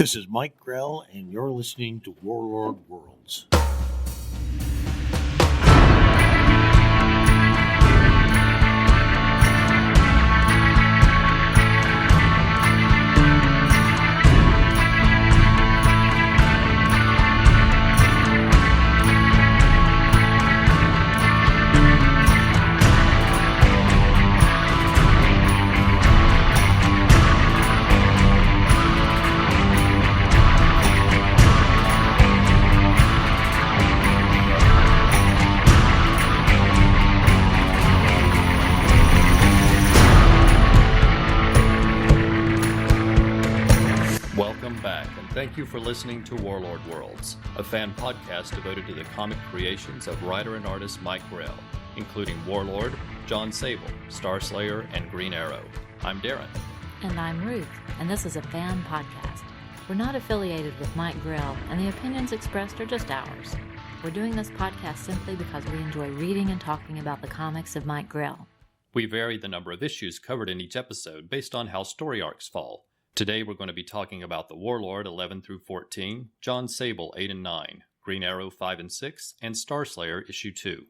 This is Mike Grell, and you're listening to Warlord Worlds. Thank you for listening to Warlord Worlds, a fan podcast devoted to the comic creations of writer and artist Mike Grell, including Warlord, Jon Sable, Starslayer, and Green Arrow. I'm Darren. And I'm Ruth, and this is a fan podcast. We're not affiliated with Mike Grell, and the opinions expressed are just ours. We're doing this podcast simply because we enjoy reading and talking about the comics of Mike Grell. We vary the number of issues covered in each episode based on how story arcs fall. Today we're going to be talking about the Warlord 11 through 14, Jon Sable 8 and 9, Green Arrow 5 and 6, and Starslayer issue 2.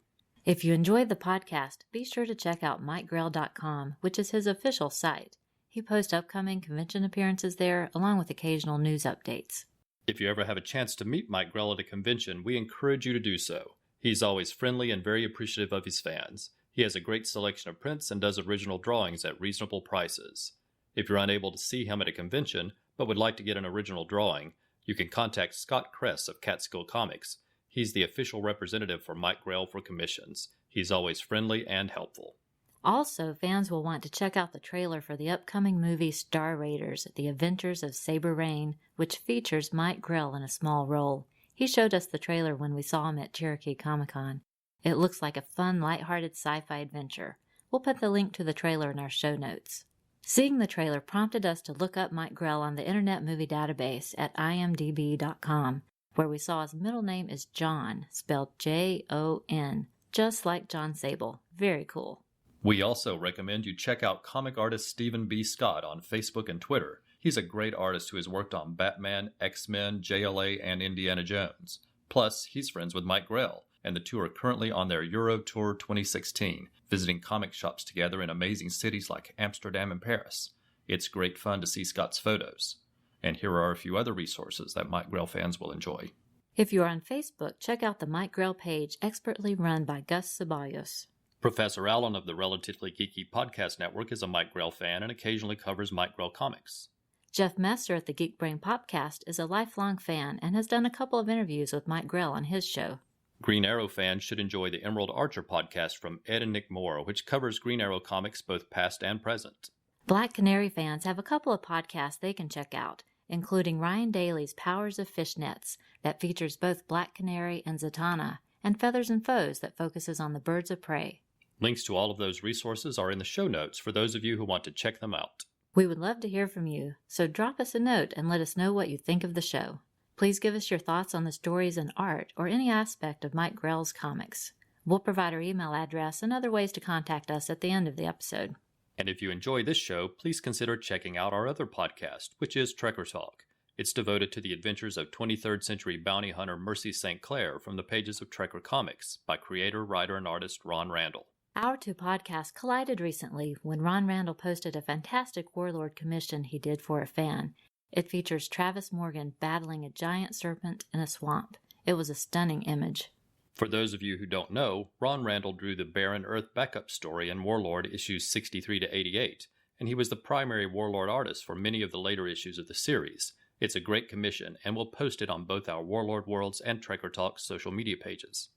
If you enjoyed the podcast, be sure to check out MikeGrell.com, which is his official site. He posts upcoming convention appearances there, along with occasional news updates. If you ever have a chance to meet Mike Grell at a convention, we encourage you to do so. He's always friendly and very appreciative of his fans. He has a great selection of prints and does original drawings at reasonable prices. If you're unable to see him at a convention, but would like to get an original drawing, you can contact Scott Kress of Catskill Comics. He's the official representative for Mike Grell for commissions. He's always friendly and helpful. Also, fans will want to check out the trailer for the upcoming movie Star Raiders, The Adventures of Saber Rain, which features Mike Grell in a small role. He showed us the trailer when we saw him at Cherokee Comic-Con. It looks like a fun, lighthearted sci-fi adventure. We'll put the link to the trailer in our show notes. Seeing the trailer prompted us to look up Mike Grell on the Internet Movie Database at imdb.com, where we saw his middle name is Jon, spelled Jon, just like Jon Sable. Very cool. We also recommend you check out comic artist Stephen B. Scott on Facebook and Twitter. He's a great artist who has worked on Batman, X-Men, JLA, and Indiana Jones. Plus, he's friends with Mike Grell, and the two are currently on their Euro Tour 2016, visiting comic shops together in amazing cities like Amsterdam and Paris. It's great fun to see Scott's photos. And here are a few other resources that Mike Grell fans will enjoy. If you are on Facebook, check out the Mike Grell page, expertly run by Gus Ceballos. Professor Allen of the Relatively Geeky Podcast Network is a Mike Grell fan and occasionally covers Mike Grell comics. Jeff Messer at the Geek Brain Popcast is a lifelong fan and has done a couple of interviews with Mike Grell on his show. Green Arrow fans should enjoy the Emerald Archer podcast from Ed and Nick Moore, which covers Green Arrow comics both past and present. Black Canary fans have a couple of podcasts they can check out, including Ryan Daly's Powers of Fishnets, that features both Black Canary and Zatanna, and Feathers and Foes, that focuses on the birds of prey. Links to all of those resources are in the show notes for those of you who want to check them out. We would love to hear from you, so drop us a note and let us know what you think of the show. Please give us your thoughts on the stories and art or any aspect of Mike Grell's comics. We'll provide our email address and other ways to contact us at the end of the episode. And if you enjoy this show, please consider checking out our other podcast, which is Trekker Talk. It's devoted to the adventures of 23rd century bounty hunter Mercy St. Clair from the pages of Trekker Comics by creator, writer, and artist Ron Randall. Our two podcasts collided recently when Ron Randall posted a fantastic Warlord commission he did for a fan. It features Travis Morgan battling a giant serpent in a swamp. It was a stunning image. For those of you who don't know, Ron Randall drew the Barren Earth backup story in Warlord issues 63 to 88, and he was the primary Warlord artist for many of the later issues of the series. It's a great commission, and we'll post it on both our Warlord Worlds and Trekker Talk social media pages.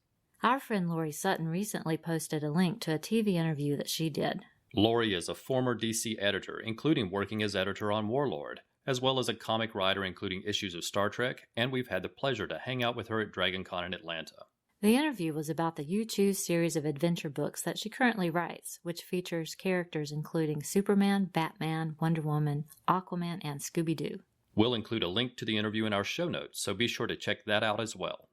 Our friend Lori Sutton recently posted a link to a TV interview that she did. Lori is a former DC editor, including working as editor on Warlord, as well as a comic writer including issues of Star Trek, and we've had the pleasure to hang out with her at DragonCon in Atlanta. The interview was about the You Choose series of adventure books that she currently writes, which features characters including Superman, Batman, Wonder Woman, Aquaman, and Scooby-Doo. We'll include a link to the interview in our show notes, so be sure to check that out as well.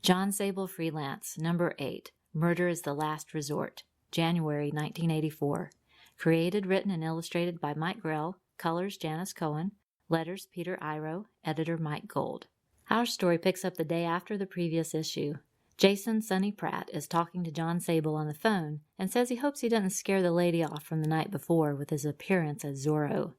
Jon Sable Freelance, number 8, Murder is the Last Resort, January 1984. Created, written, and illustrated by Mike Grell, colors Janice Cohen, Letters, Peter Iro, editor Mike Gold. Our story picks up the day after the previous issue. Jason Sonny Pratt is talking to Jon Sable on the phone and says he hopes he didn't scare the lady off from the night before with his appearance as Zorro.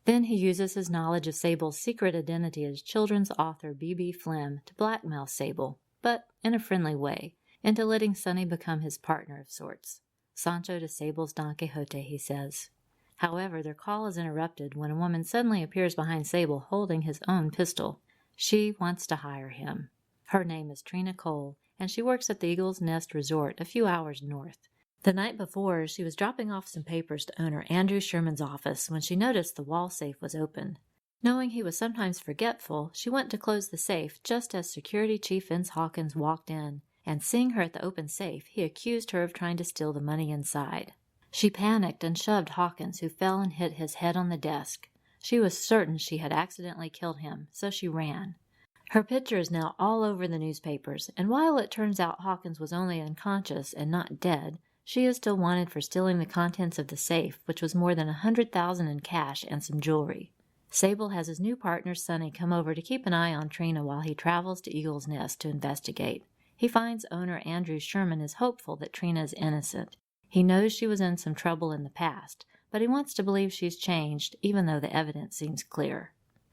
Then he uses his knowledge of Sable's secret identity as children's author B.B. Flem to blackmail Sable, but in a friendly way, into letting Sonny become his partner of sorts. Sancho de Sable's Don Quixote, he says. However, their call is interrupted when a woman suddenly appears behind Sable holding his own pistol. She wants to hire him. Her name is Trina Cole, and she works at the Eagle's Nest Resort a few hours north. The night before, she was dropping off some papers to owner Andrew Sherman's office when she noticed the wall safe was open. Knowing he was sometimes forgetful, she went to close the safe just as Security Chief Vince Hawkins walked in, and seeing her at the open safe, he accused her of trying to steal the money inside. She panicked and shoved Hawkins, who fell and hit his head on the desk. She was certain she had accidentally killed him, so she ran. Her picture is now all over the newspapers, and while it turns out Hawkins was only unconscious and not dead, she is still wanted for stealing the contents of the safe, which was more than $100,000 in cash and some jewelry. Sable has his new partner Sonny come over to keep an eye on Trina while he travels to Eagle's Nest to investigate. He finds owner Andrew Sherman is hopeful that Trina is innocent. He knows she was in some trouble in the past, but he wants to believe she's changed, even though the evidence seems clear.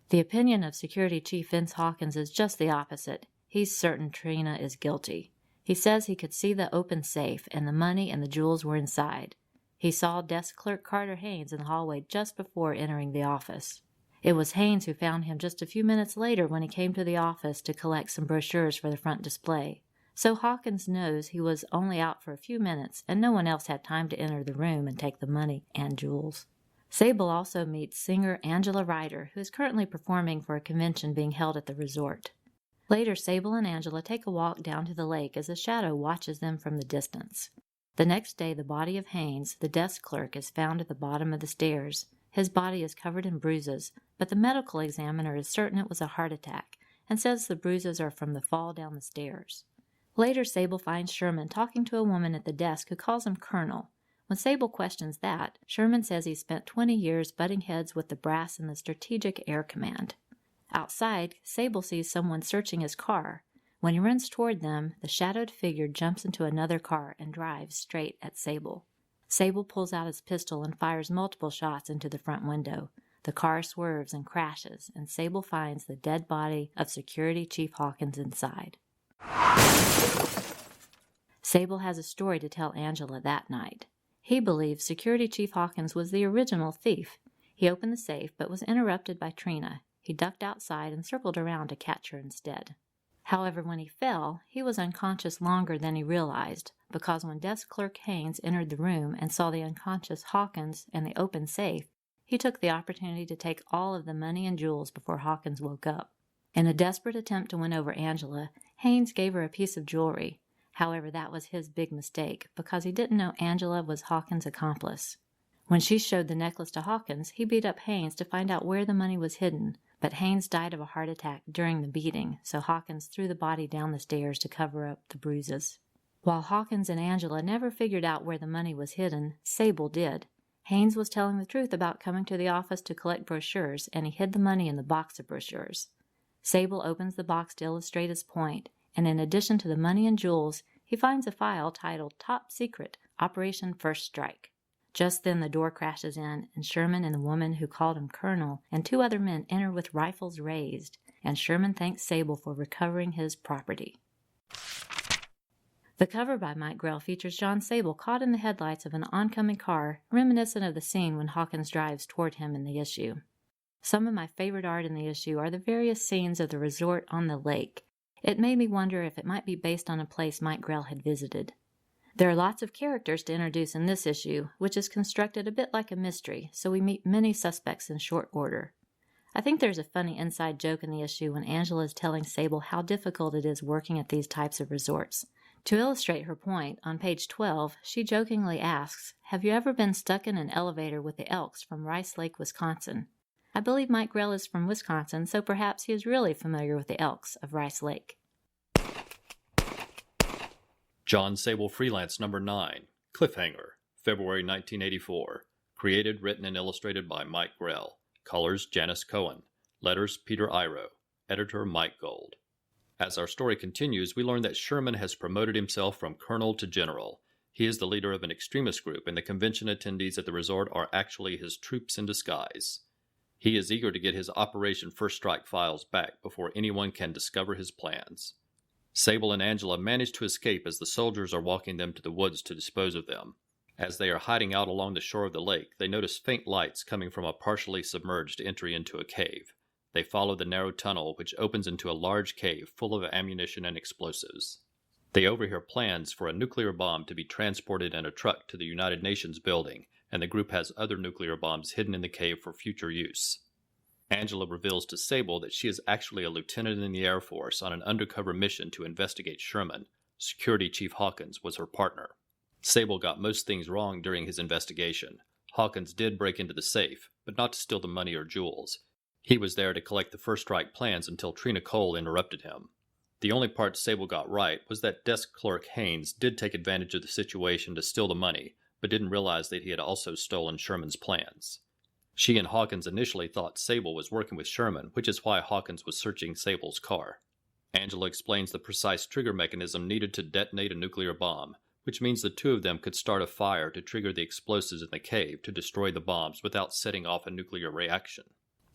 The opinion of Security Chief Vince Hawkins is just the opposite. He's certain Trina is guilty. He says he could see the open safe, and the money and the jewels were inside. He saw desk clerk Carter Haynes in the hallway just before entering the office. It was Haynes who found him just a few minutes later when he came to the office to collect some brochures for the front display. So Hawkins knows he was only out for a few minutes, and no one else had time to enter the room and take the money and jewels. Sable also meets singer Angela Ryder, who is currently performing for a convention being held at the resort. Later, Sable and Angela take a walk down to the lake as a shadow watches them from the distance. The next day, the body of Haynes, the desk clerk, is found at the bottom of the stairs. His body is covered in bruises, but the medical examiner is certain it was a heart attack and says the bruises are from the fall down the stairs. Later, Sable finds Sherman talking to a woman at the desk who calls him Colonel. When Sable questions that, Sherman says he spent 20 years butting heads with the brass in the Strategic Air Command. Outside, Sable sees someone searching his car. When he runs toward them, the shadowed figure jumps into another car and drives straight at Sable. Sable pulls out his pistol and fires multiple shots into the front window. The car swerves and crashes, and Sable finds the dead body of Security Chief Hawkins inside. Sable has a story to tell Angela that night. He believes Security Chief Hawkins was the original thief. He opened the safe but was interrupted by Trina. He ducked outside and circled around to catch her instead. However, when he fell, he was unconscious longer than he realized, because when desk clerk Haynes entered the room and saw the unconscious Hawkins and the open safe, he took the opportunity to take all of the money and jewels before Hawkins woke up. In a desperate attempt to win over Angela, Haynes gave her a piece of jewelry. However, that was his big mistake, because he didn't know Angela was Hawkins' accomplice. When she showed the necklace to Hawkins, he beat up Haynes to find out where the money was hidden, but Haynes died of a heart attack during the beating, so Hawkins threw the body down the stairs to cover up the bruises. While Hawkins and Angela never figured out where the money was hidden, Sable did. Haynes was telling the truth about coming to the office to collect brochures, and he hid the money in the box of brochures. Sable opens the box to illustrate his point, and in addition to the money and jewels, he finds a file titled Top Secret, Operation First Strike. Just then the door crashes in, and Sherman and the woman who called him Colonel and 2 other men enter with rifles raised, and Sherman thanks Sable for recovering his property. The cover by Mike Grell features Jon Sable caught in the headlights of an oncoming car, reminiscent of the scene when Hawkins drives toward him in the issue. Some of my favorite art in the issue are the various scenes of the resort on the lake. It made me wonder if it might be based on a place Mike Grell had visited. There are lots of characters to introduce in this issue, which is constructed a bit like a mystery, so we meet many suspects in short order. I think there's a funny inside joke in the issue when Angela is telling Sable how difficult it is working at these types of resorts. To illustrate her point, on page 12, she jokingly asks, "Have you ever been stuck in an elevator with the Elks from Rice Lake, Wisconsin?" I believe Mike Grell is from Wisconsin, so perhaps he is really familiar with the Elks of Rice Lake. Jon Sable Freelance number 9, Cliffhanger, February 1984. Created, written, and illustrated by Mike Grell. Colors, Janice Cohen. Letters, Peter Iro. Editor, Mike Gold. As our story continues, we learn that Sherman has promoted himself from colonel to general. He is the leader of an extremist group, and the convention attendees at the resort are actually his troops in disguise. He is eager to get his Operation First Strike files back before anyone can discover his plans. Sable and Angela manage to escape as the soldiers are walking them to the woods to dispose of them. As they are hiding out along the shore of the lake, they notice faint lights coming from a partially submerged entry into a cave. They follow the narrow tunnel, which opens into a large cave full of ammunition and explosives. They overhear plans for a nuclear bomb to be transported in a truck to the United Nations building, and the group has other nuclear bombs hidden in the cave for future use. Angela reveals to Sable that she is actually a lieutenant in the Air Force on an undercover mission to investigate Sherman. Security Chief Hawkins was her partner. Sable got most things wrong during his investigation. Hawkins did break into the safe, but not to steal the money or jewels. He was there to collect the First Strike plans until Trina Cole interrupted him. The only part Sable got right was that desk clerk Haynes did take advantage of the situation to steal the money, but didn't realize that he had also stolen Sherman's plans. She and Hawkins initially thought Sable was working with Sherman, which is why Hawkins was searching Sable's car. Angela explains the precise trigger mechanism needed to detonate a nuclear bomb, which means the two of them could start a fire to trigger the explosives in the cave to destroy the bombs without setting off a nuclear reaction.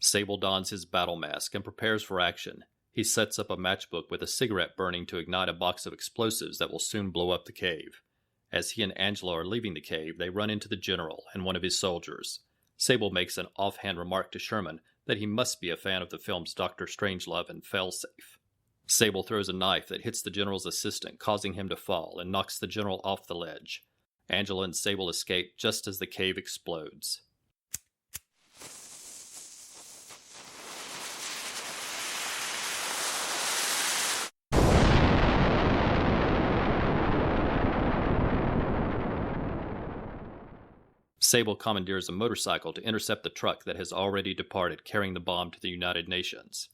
Sable dons his battle mask and prepares for action. He sets up a matchbook with a cigarette burning to ignite a box of explosives that will soon blow up the cave. As he and Angela are leaving the cave, they run into the general and one of his soldiers. Sable makes an offhand remark to Sherman that he must be a fan of the films Dr. Strangelove and Failsafe. Sable throws a knife that hits the general's assistant, causing him to fall, and knocks the general off the ledge. Angela and Sable escape just as the cave explodes. Sable commandeers a motorcycle to intercept the truck that has already departed, carrying the bomb to the United Nations.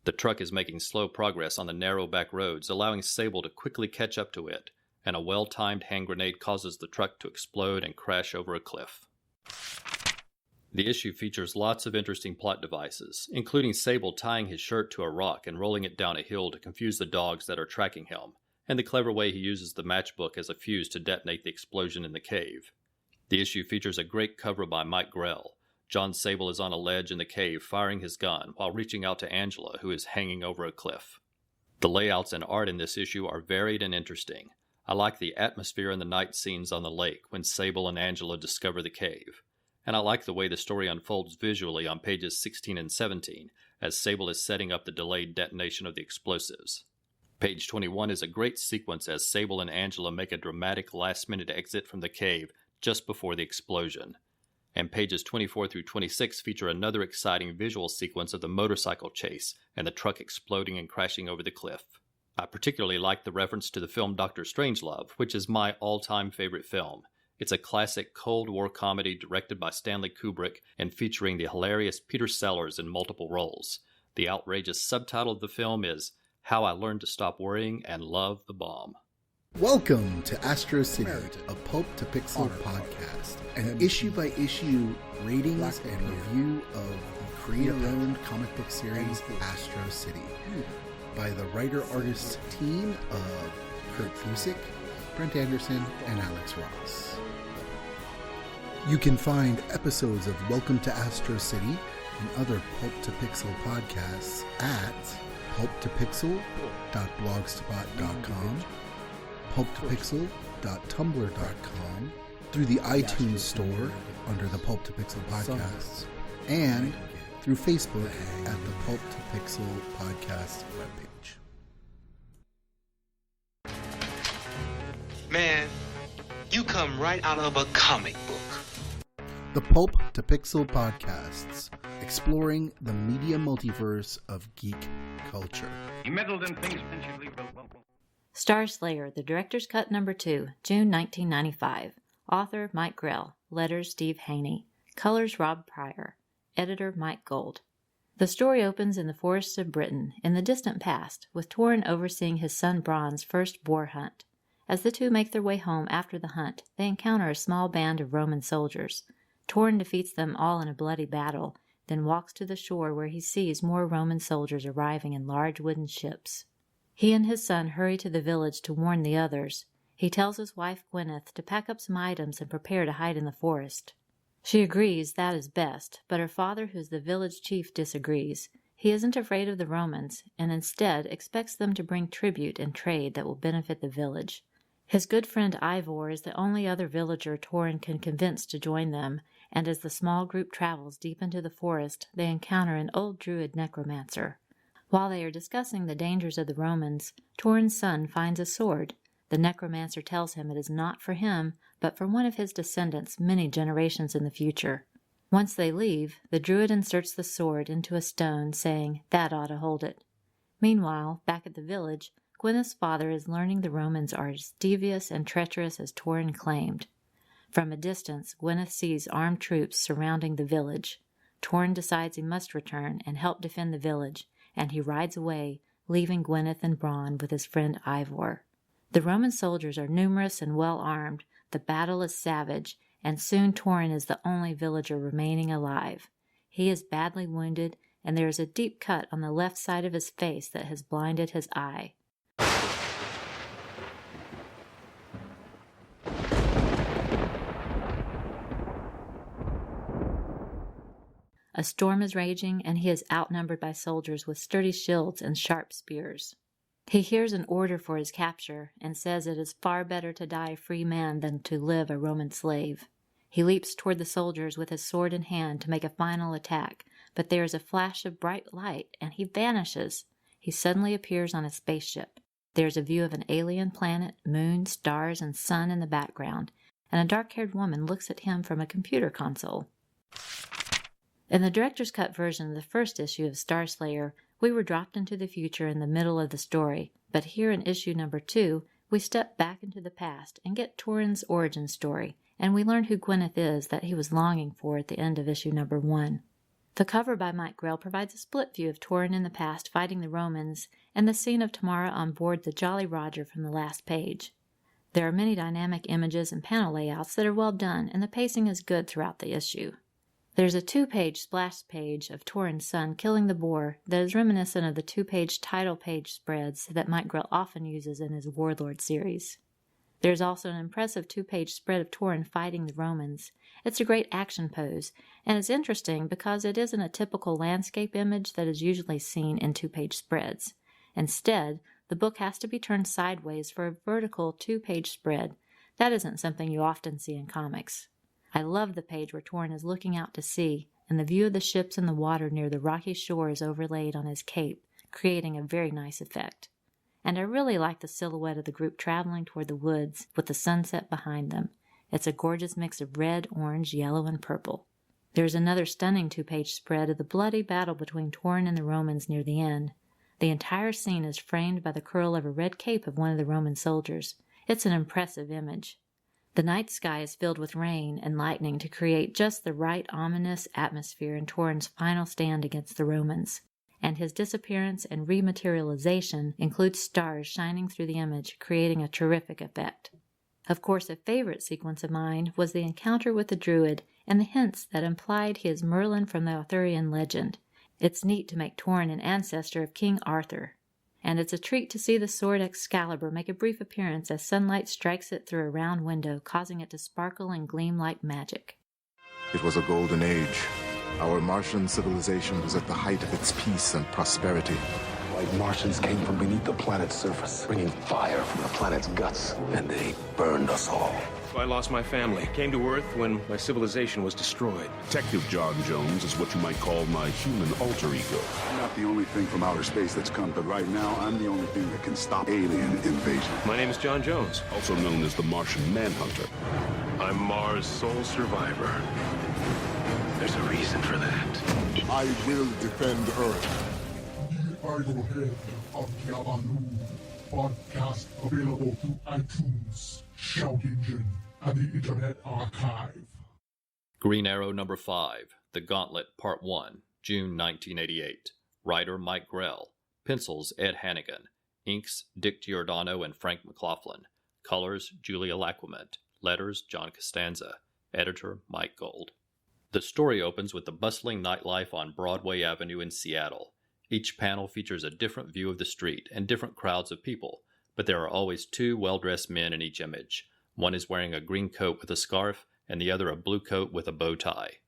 The truck is making slow progress on the narrow back roads, allowing Sable to quickly catch up to it, and a well-timed hand grenade causes the truck to explode and crash over a cliff. The issue features lots of interesting plot devices, including Sable tying his shirt to a rock and rolling it down a hill to confuse the dogs that are tracking him, and the clever way he uses the matchbook as a fuse to detonate the explosion in the cave. The issue features a great cover by Mike Grell. Jon Sable is on a ledge in the cave firing his gun while reaching out to Angela, who is hanging over a cliff. The layouts and art in this issue are varied and interesting. I like the atmosphere and the night scenes on the lake when Sable and Angela discover the cave. And I like the way the story unfolds visually on pages 16 and 17, as Sable is setting up the delayed detonation of the explosives. Page 21 is a great sequence as Sable and Angela make a dramatic last-minute exit from the cave just before the explosion. And pages 24 through 26 feature another exciting visual sequence of the motorcycle chase and the truck exploding and crashing over the cliff. I particularly like the reference to the film Dr. Strangelove, which is my all-time favorite film. It's a classic Cold War comedy directed by Stanley Kubrick and featuring the hilarious Peter Sellers in multiple roles. The outrageous subtitle of the film is How I Learned to Stop Worrying and Love the Bomb. Welcome to Astro City, a Pulp to Pixel podcast, an issue-by-issue ratings and review of the creator-owned comic book series Astro City by the writer-artist team of Kurt Busiek, Brent Anderson, and Alex Ross. You can find episodes of Welcome to Astro City and other Pulp to Pixel podcasts at pulptopixel.blogspot.com, pulptopixel.tumblr.com, through the iTunes store under the Pulp to Pixel podcasts, and through Facebook at the Pulp to Pixel podcast webpage. Man, you come right out of a comic book. The Pulp to Pixel podcasts, exploring the media multiverse of geek culture. He meddled in things potentially well. Starslayer, the Director's Cut No. 2, June 1995. Author Mike Grell. Letters Steve Haney. Colors Rob Pryor. Editor Mike Gold. The story opens in the forests of Britain, in the distant past, with Torrin overseeing his son Bronn's first boar hunt. As the two make their way home after the hunt, they encounter a small band of Roman soldiers. Torrin defeats them all in a bloody battle, then walks to the shore where he sees more Roman soldiers arriving in large wooden ships. He and his son hurry to the village to warn the others. He tells his wife Gwyneth to pack up some items and prepare to hide in the forest. She agrees that is best, but her father, who's the village chief, disagrees. He isn't afraid of the Romans, and instead expects them to bring tribute and trade that will benefit the village. His good friend Ivor is the only other villager Torrin can convince to join them, and as the small group travels deep into the forest, they encounter an old druid necromancer. While they are discussing the dangers of the Romans, Torrin's son finds a sword. The necromancer tells him it is not for him, but for one of his descendants many generations in the future. Once they leave, the druid inserts the sword into a stone, saying, "That ought to hold it." Meanwhile, back at the village, Gwyneth's father is learning the Romans are as devious and treacherous as Torrin claimed. From a distance, Gwyneth sees armed troops surrounding the village. Torrin decides he must return and help defend the village, and he rides away, leaving Gwyneth and Bronn with his friend Ivor. The Roman soldiers are numerous and well-armed, the battle is savage, and soon Torrin is the only villager remaining alive. He is badly wounded, and there is a deep cut on the left side of his face that has blinded his eye. A storm is raging, and he is outnumbered by soldiers with sturdy shields and sharp spears. He hears an order for his capture, and says it is far better to die a free man than to live a Roman slave. He leaps toward the soldiers with his sword in hand to make a final attack, but there is a flash of bright light, and he vanishes. He suddenly appears on a spaceship. There is a view of an alien planet, moon, stars, and sun in the background, and a dark-haired woman looks at him from a computer console. In the director's cut version of the first issue of Starslayer, we were dropped into the future in the middle of the story, but here in issue number 2, we step back into the past and get Torrin's origin story, and we learn who Gwyneth is that he was longing for at the end of issue number 1. The cover by Mike Grell provides a split view of Torrin in the past fighting the Romans, and the scene of Tamara on board the Jolly Roger from the last page. There are many dynamic images and panel layouts that are well done, and the pacing is good throughout the issue. There's a 2-page splash page of Torrin's son killing the boar that is reminiscent of the 2-page title page spreads that Mike Grell often uses in his Warlord series. There's also an impressive 2-page spread of Torrin fighting the Romans. It's a great action pose, and it's interesting because it isn't a typical landscape image that is usually seen in 2-page spreads. Instead, the book has to be turned sideways for a vertical 2-page spread. That isn't something you often see in comics. I love the page where Torrin is looking out to sea, and the view of the ships in the water near the rocky shore is overlaid on his cape, creating a very nice effect. And I really like the silhouette of the group traveling toward the woods with the sunset behind them. It's a gorgeous mix of red, orange, yellow, and purple. There's another stunning 2-page spread of the bloody battle between Torrin and the Romans near the end. The entire scene is framed by the curl of a red cape of one of the Roman soldiers. It's an impressive image. The night sky is filled with rain and lightning to create just the right ominous atmosphere in Torrin's final stand against the Romans, and his disappearance and rematerialization includes stars shining through the image, creating a terrific effect. Of course, a favorite sequence of mine was the encounter with the Druid and the hints that implied he is Merlin from the Arthurian legend. It's neat to make Torrin an ancestor of King Arthur. And it's a treat to see the sword Excalibur make a brief appearance as sunlight strikes it through a round window, causing it to sparkle and gleam like magic. It was a golden age. Our Martian civilization was at the height of its peace and prosperity. White Martians came from beneath the planet's surface, bringing fire from the planet's guts, and they burned us all. I lost my family, came to Earth when my civilization was destroyed. Detective Jon Jones is what you might call my human alter ego. I'm not the only thing from outer space that's come, but right now I'm the only thing that can stop alien invasion. My name is Jon Jones. Also known as the Martian Manhunter. I'm Mars' sole survivor. There's a reason for that. I will defend Earth. The Idle Head of Yavanu podcast available through iTunes, Shout Engine, and the Internet Archive. Green Arrow number 5, The Gauntlet, Part 1, June 1988. Writer Mike Grell. Pencils Ed Hannigan. Inks Dick Giordano and Frank McLaughlin. Colors Julia Lacquement. Letters John Costanza. Editor Mike Gold. The story opens with the bustling nightlife on Broadway Avenue in Seattle. Each panel features a different view of the street and different crowds of people, but there are always two well-dressed men in each image. One is wearing a green coat with a scarf, and the other a blue coat with a bow tie.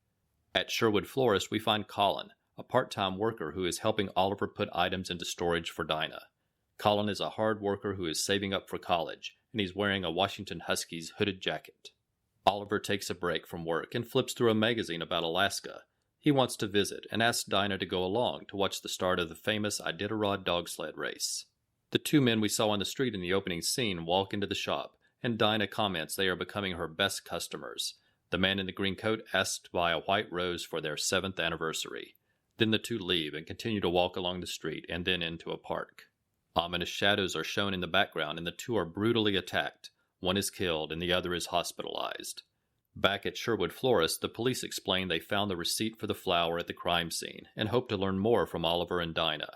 At Sherwood Florist, we find Colin, a part-time worker who is helping Oliver put items into storage for Dinah. Colin is a hard worker who is saving up for college, and he's wearing a Washington Huskies hooded jacket. Oliver takes a break from work and flips through a magazine about Alaska. He wants to visit and asks Dinah to go along to watch the start of the famous Iditarod dog sled race. The two men we saw on the street in the opening scene walk into the shop, and Dinah comments they are becoming her best customers. The man in the green coat asks to buy a white rose for their 7th anniversary. Then the two leave and continue to walk along the street and then into a park. Ominous shadows are shown in the background, and the two are brutally attacked. One is killed and the other is hospitalized. Back at Sherwood Florist, the police explain they found the receipt for the flower at the crime scene and hope to learn more from Oliver and Dinah.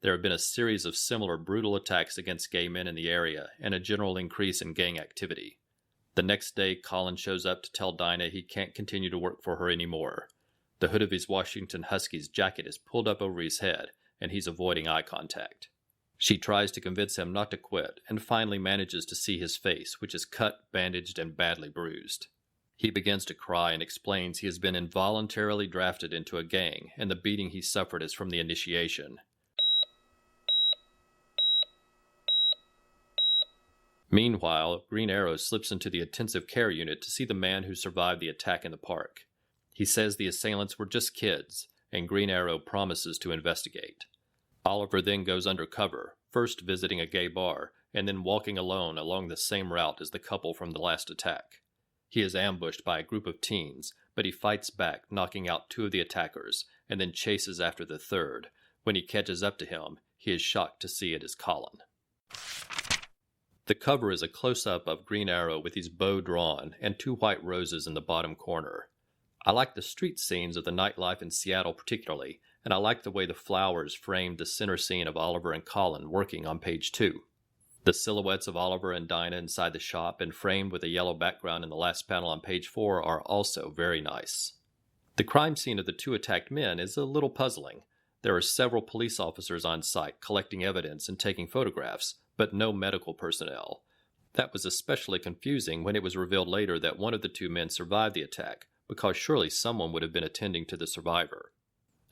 There have been a series of similar brutal attacks against gay men in the area and a general increase in gang activity. The next day, Colin shows up to tell Dinah he can't continue to work for her anymore. The hood of his Washington Huskies jacket is pulled up over his head, and he's avoiding eye contact. She tries to convince him not to quit and finally manages to see his face, which is cut, bandaged, and badly bruised. He begins to cry and explains he has been involuntarily drafted into a gang, and the beating he suffered is from the initiation. Meanwhile, Green Arrow slips into the intensive care unit to see the man who survived the attack in the park. He says the assailants were just kids, and Green Arrow promises to investigate. Oliver then goes undercover, first visiting a gay bar, and then walking alone along the same route as the couple from the last attack. He is ambushed by a group of teens, but he fights back, knocking out 2 of the attackers, and then chases after the third. When he catches up to him, he is shocked to see it is Colin. The cover is a close-up of Green Arrow with his bow drawn and 2 white roses in the bottom corner. I like the street scenes of the nightlife in Seattle particularly, and I like the way the flowers framed the center scene of Oliver and Colin working on page 2. The silhouettes of Oliver and Dinah inside the shop and framed with a yellow background in the last panel on page 4 are also very nice. The crime scene of the 2 attacked men is a little puzzling. There are several police officers on site collecting evidence and taking photographs, but no medical personnel. That was especially confusing when it was revealed later that one of the 2 men survived the attack, because surely someone would have been attending to the survivor.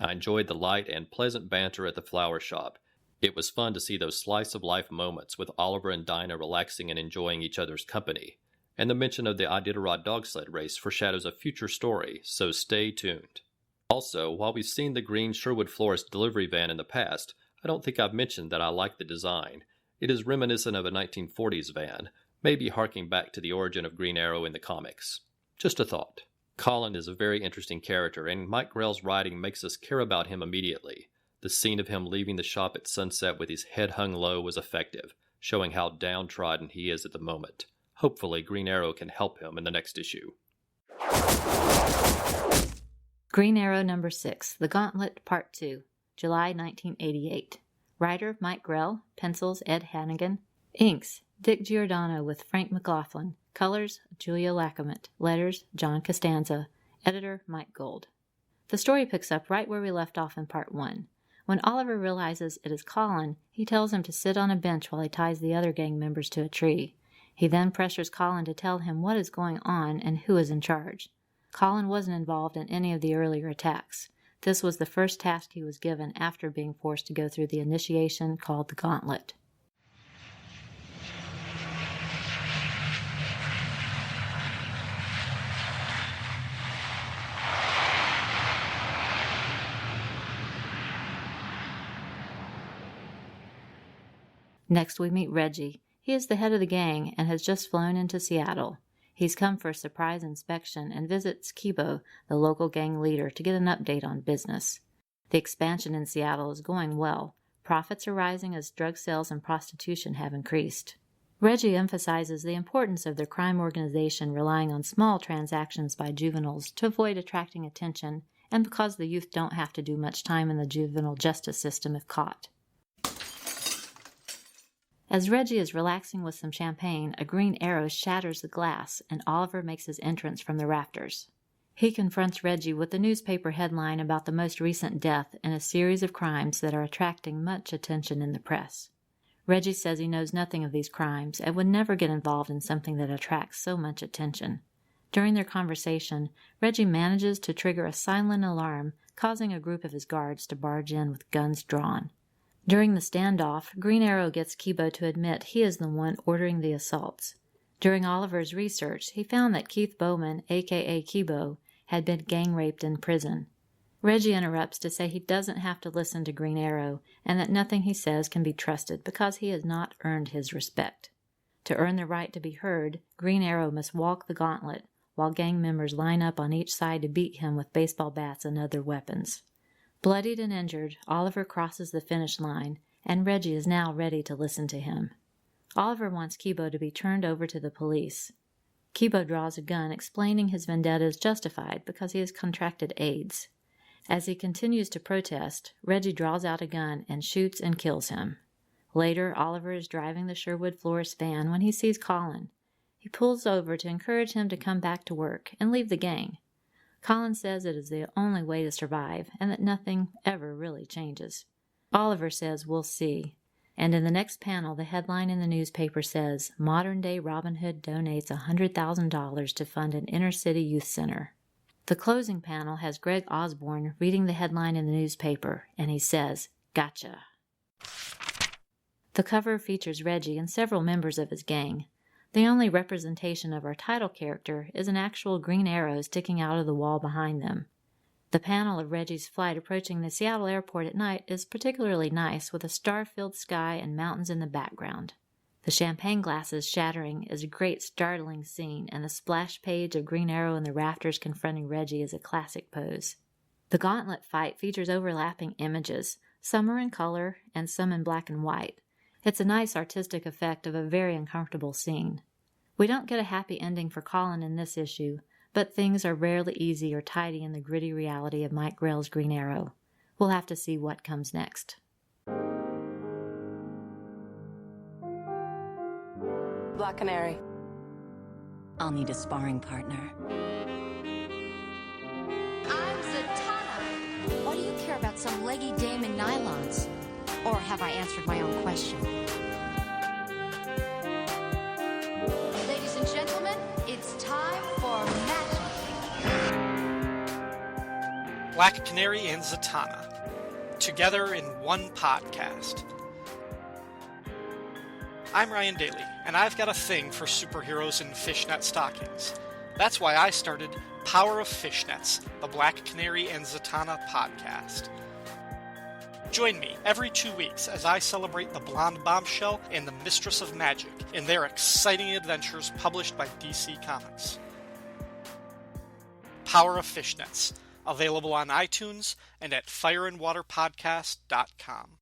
I enjoyed the light and pleasant banter at the flower shop. It was fun to see those slice-of-life moments with Oliver and Dinah relaxing and enjoying each other's company. And the mention of the Iditarod dog sled race foreshadows a future story, so stay tuned. Also, while we've seen the green Sherwood Florist delivery van in the past, I don't think I've mentioned that I like the design. It is reminiscent of a 1940s van, maybe harking back to the origin of Green Arrow in the comics. Just a thought. Colin is a very interesting character, and Mike Grell's writing makes us care about him immediately. The scene of him leaving the shop at sunset with his head hung low was effective, showing how downtrodden he is at the moment. Hopefully, Green Arrow can help him in the next issue. Green Arrow number 6, The Gauntlet, Part 2, July 1988. Writer Mike Grell, pencils Ed Hannigan, inks Dick Giordano with Frank McLaughlin, colors Julia Lackamet, letters John Costanza, editor Mike Gold. The story picks up right where we left off in Part 1. When Oliver realizes it is Colin, he tells him to sit on a bench while he ties the other gang members to a tree. He then pressures Colin to tell him what is going on and who is in charge. Colin wasn't involved in any of the earlier attacks. This was the first task he was given after being forced to go through the initiation called the Gauntlet. Next we meet Reggie. He is the head of the gang and has just flown into Seattle. He's come for a surprise inspection and visits Kibo, the local gang leader, to get an update on business. The expansion in Seattle is going well. Profits are rising as drug sales and prostitution have increased. Reggie emphasizes the importance of their crime organization relying on small transactions by juveniles to avoid attracting attention, and because the youth don't have to do much time in the juvenile justice system if caught. As Reggie is relaxing with some champagne, a green arrow shatters the glass, and Oliver makes his entrance from the rafters. He confronts Reggie with a newspaper headline about the most recent death in a series of crimes that are attracting much attention in the press. Reggie says he knows nothing of these crimes and would never get involved in something that attracts so much attention. During their conversation, Reggie manages to trigger a silent alarm, causing a group of his guards to barge in with guns drawn. During the standoff, Green Arrow gets Kibo to admit he is the one ordering the assaults. During Oliver's research, he found that Keith Bowman, aka Kibo, had been gang-raped in prison. Reggie interrupts to say he doesn't have to listen to Green Arrow and that nothing he says can be trusted because he has not earned his respect. To earn the right to be heard, Green Arrow must walk the gauntlet, while gang members line up on each side to beat him with baseball bats and other weapons. Bloodied and injured, Oliver crosses the finish line, and Reggie is now ready to listen to him. Oliver wants Kibo to be turned over to the police. Kibo draws a gun, explaining his vendetta is justified because he has contracted AIDS. As he continues to protest, Reggie draws out a gun and shoots and kills him. Later, Oliver is driving the Sherwood Florist van when he sees Colin. He pulls over to encourage him to come back to work and leave the gang. Colin says it is the only way to survive and that nothing ever really changes. Oliver says we'll see. And in the next panel, the headline in the newspaper says, "Modern-day Robin Hood donates $100,000 to fund an inner-city youth center." The closing panel has Greg Osborne reading the headline in the newspaper, and he says, "Gotcha." The cover features Reggie and several members of his gang. The only representation of our title character is an actual green arrow sticking out of the wall behind them. The panel of Reggie's flight approaching the Seattle airport at night is particularly nice, with a star-filled sky and mountains in the background. The champagne glasses shattering is a great startling scene, and the splash page of Green Arrow in the rafters confronting Reggie is a classic pose. The gauntlet fight features overlapping images. Some are in color and some in black and white. It's a nice artistic effect of a very uncomfortable scene. We don't get a happy ending for Colin in this issue, but things are rarely easy or tidy in the gritty reality of Mike Grell's Green Arrow. We'll have to see what comes next. Black Canary. I'll need a sparring partner. I'm Zatanna. Why do you care about some leggy dame in nylons? Or have I answered my own question? Ladies and gentlemen, it's time for magic. Black Canary and Zatanna, together in one podcast. I'm Ryan Daly, and I've got a thing for superheroes in fishnet stockings. That's why I started Power of Fishnets, the Black Canary and Zatanna podcast. Join me every 2 weeks as I celebrate the Blonde Bombshell and the Mistress of Magic in their exciting adventures published by DC Comics. Power of Fishnets, available on iTunes and at fireandwaterpodcast.com.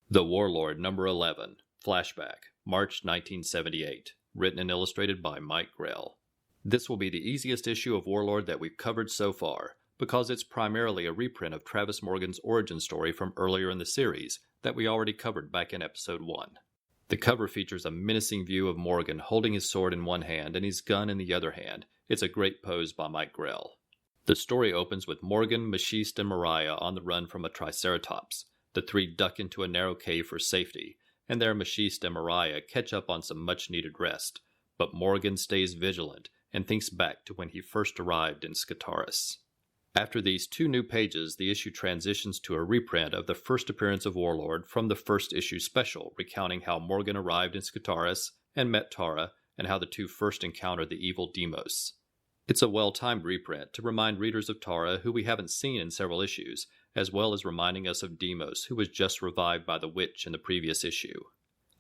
The Warlord number 11, Flashback, March 1978, written and illustrated by Mike Grell. This will be the easiest issue of Warlord that we've covered so far, because it's primarily a reprint of Travis Morgan's origin story from earlier in the series that we already covered back in episode 1. The cover features a menacing view of Morgan holding his sword in one hand and his gun in the other hand. It's a great pose by Mike Grell. The story opens with Morgan, Machiste, and Mariah on the run from a Triceratops. The three duck into a narrow cave for safety, and there Machiste and Mariah catch up on some much-needed rest. But Morgan stays vigilant and thinks back to when he first arrived in Skataris. After these 2 new pages, the issue transitions to a reprint of the first appearance of Warlord from the first issue special, recounting how Morgan arrived in Skataris and met Tara, and how the two first encountered the evil Deimos. It's a well-timed reprint to remind readers of Tara, who we haven't seen in several issues, as well as reminding us of Deimos, who was just revived by the witch in the previous issue.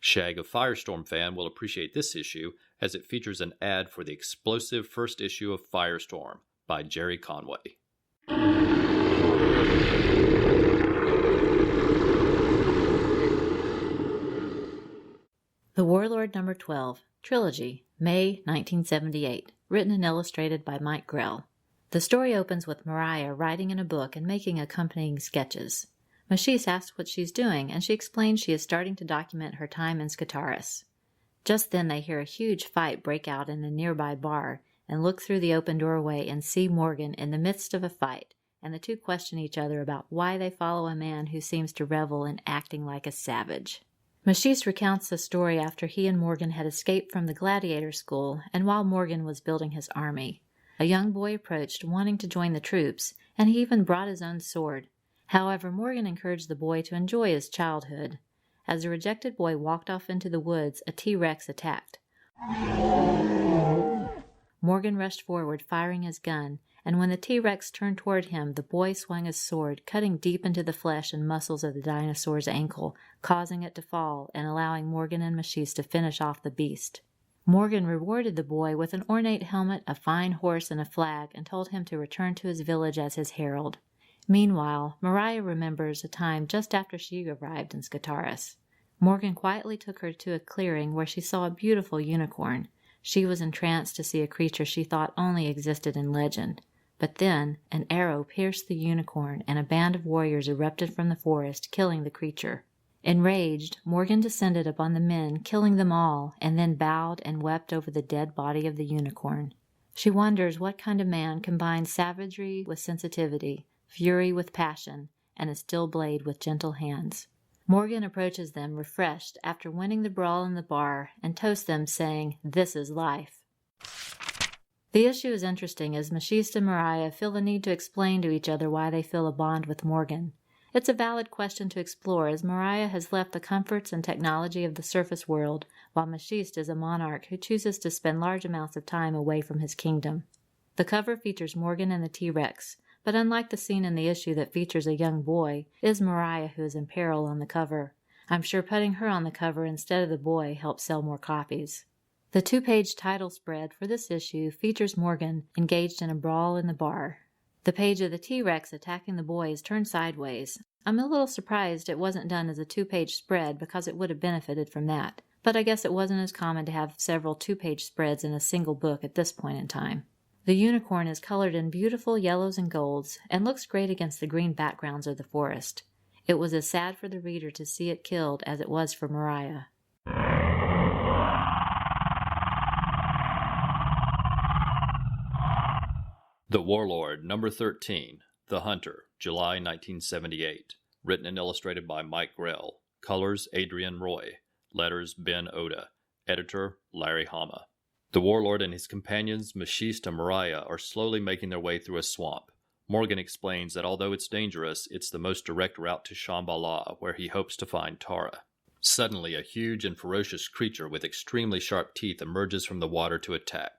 Shag, a Firestorm fan, will appreciate this issue, as it features an ad for the explosive first issue of Firestorm by Jerry Conway. The Warlord number 12, Trilogy, May 1978, written and illustrated by Mike Grell. The story opens with Mariah writing in a book and making accompanying sketches. Machiste asks what she's doing, and she explains she is starting to document her time in Skataris. Just then they hear a huge fight break out in a nearby bar, and look through the open doorway and see Morgan in the midst of a fight, and the two question each other about why they follow a man who seems to revel in acting like a savage. Machiste recounts the story after he and Morgan had escaped from the gladiator school and while Morgan was building his army. A young boy approached, wanting to join the troops, and he even brought his own sword. However, Morgan encouraged the boy to enjoy his childhood. As the rejected boy walked off into the woods, a T-Rex attacked. Morgan rushed forward, firing his gun, and when the T-Rex turned toward him, the boy swung his sword, cutting deep into the flesh and muscles of the dinosaur's ankle, causing it to fall and allowing Morgan and Machiste to finish off the beast. Morgan rewarded the boy with an ornate helmet, a fine horse, and a flag, and told him to return to his village as his herald. Meanwhile, Mariah remembers a time just after she arrived in Skataris. Morgan quietly took her to a clearing where she saw a beautiful unicorn. She was entranced to see a creature she thought only existed in legend. But then, an arrow pierced the unicorn, and a band of warriors erupted from the forest, killing the creature. Enraged, Morgan descended upon the men, killing them all, and then bowed and wept over the dead body of the unicorn. She wonders what kind of man combines savagery with sensitivity, fury with passion, and a steel blade with gentle hands. Morgan approaches them, refreshed, after winning the brawl in the bar, and toasts them, saying, "This is life." The issue is interesting as Machiste and Mariah feel the need to explain to each other why they feel a bond with Morgan. It's a valid question to explore as Mariah has left the comforts and technology of the surface world, while Machiste is a monarch who chooses to spend large amounts of time away from his kingdom. The cover features Morgan and the T-Rex, but unlike the scene in the issue that features a young boy, it is Mariah who is in peril on the cover. I'm sure putting her on the cover instead of the boy helps sell more copies. The 2-page title spread for this issue features Morgan engaged in a brawl in the bar. The page of the T-Rex attacking the boy is turned sideways. I'm a little surprised it wasn't done as a 2-page spread because it would have benefited from that, but I guess it wasn't as common to have several 2-page spreads in a single book at this point in time. The unicorn is colored in beautiful yellows and golds and looks great against the green backgrounds of the forest. It was as sad for the reader to see it killed as it was for Mariah. The Warlord, number 13, The Hunter, July 1978. Written and illustrated by Mike Grell. Colors, Adrian Roy. Letters, Ben Oda. Editor, Larry Hama. The Warlord and his companions, Machiste and Mariah, are slowly making their way through a swamp. Morgan explains that although it's dangerous, it's the most direct route to Shambhala, where he hopes to find Tara. Suddenly, a huge and ferocious creature with extremely sharp teeth emerges from the water to attack.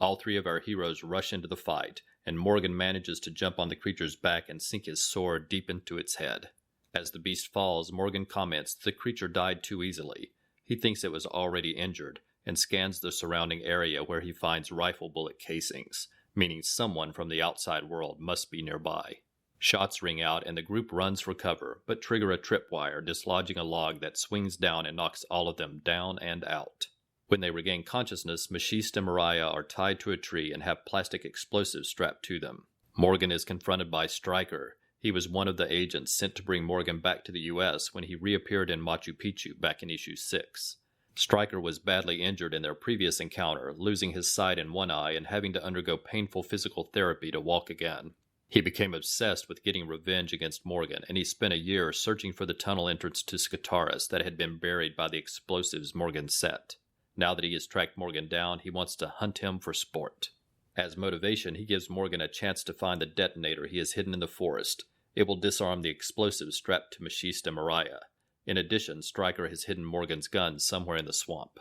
All three of our heroes rush into the fight, and Morgan manages to jump on the creature's back and sink his sword deep into its head. As the beast falls, Morgan comments the creature died too easily. He thinks it was already injured, and scans the surrounding area where he finds rifle bullet casings, meaning someone from the outside world must be nearby. Shots ring out and the group runs for cover, but trigger a tripwire, dislodging a log that swings down and knocks all of them down and out. When they regain consciousness, Machiste and Mariah are tied to a tree and have plastic explosives strapped to them. Morgan is confronted by Stryker. He was one of the agents sent to bring Morgan back to the U.S. when he reappeared in Machu Picchu back in issue 6. Stryker was badly injured in their previous encounter, losing his sight in one eye and having to undergo painful physical therapy to walk again. He became obsessed with getting revenge against Morgan, and he spent a year searching for the tunnel entrance to Skataris that had been buried by the explosives Morgan set. Now that he has tracked Morgan down, he wants to hunt him for sport. As motivation, he gives Morgan a chance to find the detonator he has hidden in the forest. It will disarm the explosives strapped to Machiste and Mariah. In addition, Stryker has hidden Morgan's gun somewhere in the swamp.